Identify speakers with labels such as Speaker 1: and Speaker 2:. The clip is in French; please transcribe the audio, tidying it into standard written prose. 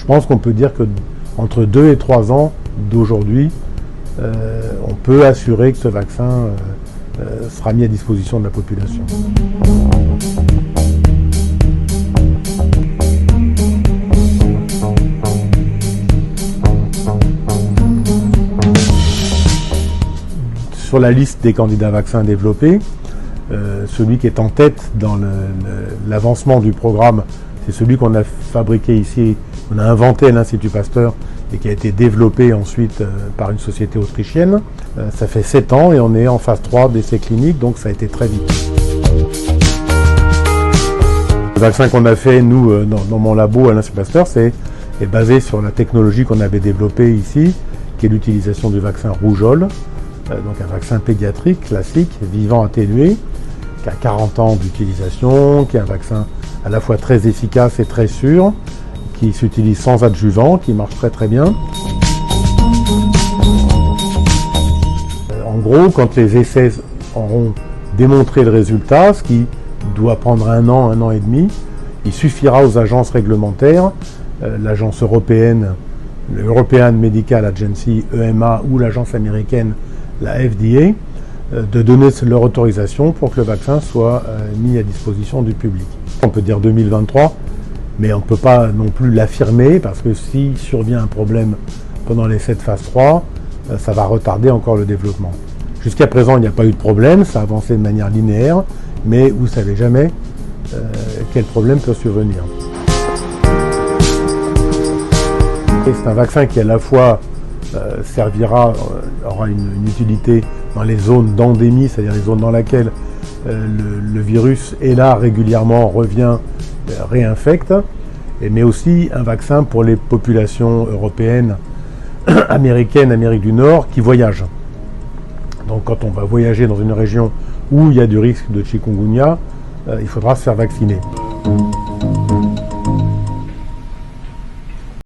Speaker 1: pense qu'on peut dire qu'entre 2 et 3 ans d'aujourd'hui, on peut assurer que ce vaccin sera mis à disposition de la population. Sur la liste des candidats vaccins développés, celui qui est en tête dans l'avancement du programme, c'est celui qu'on a fabriqué ici, on a inventé à l'Institut Pasteur et qui a été développé ensuite par une société autrichienne. Ça fait 7 ans et on est en phase 3 d'essais cliniques, donc ça a été très vite. Le vaccin qu'on a fait, nous, dans mon labo à l'Institut Pasteur, est basé sur la technologie qu'on avait développée ici, qui est l'utilisation du vaccin rougeole, donc un vaccin pédiatrique classique, vivant atténué, qui a 40 ans d'utilisation, qui est un vaccin à la fois très efficace et très sûr, qui s'utilise sans adjuvant, qui marche très très bien. En gros, quand les essais auront démontré le résultat, ce qui doit prendre un an et demi, il suffira aux agences réglementaires, l'agence européenne, l'European Medical Agency, EMA, ou l'agence américaine, la FDA, de donner leur autorisation pour que le vaccin soit mis à disposition du public. On peut dire 2023, mais on ne peut pas non plus l'affirmer parce que si survient un problème pendant l'essai de phase 3, ça va retarder encore le développement. Jusqu'à présent, il n'y a pas eu de problème, ça a avancé de manière linéaire, mais vous ne savez jamais quel problème peut survenir. C'est un vaccin qui à la fois aura une utilité dans les zones d'endémie, c'est-à-dire les zones dans lesquelles le virus est là régulièrement, revient, réinfecte, mais aussi un vaccin pour les populations européennes, américaines, Amérique du Nord, qui voyagent. Donc quand on va voyager dans une région où il y a du risque de chikungunya, il faudra se faire vacciner.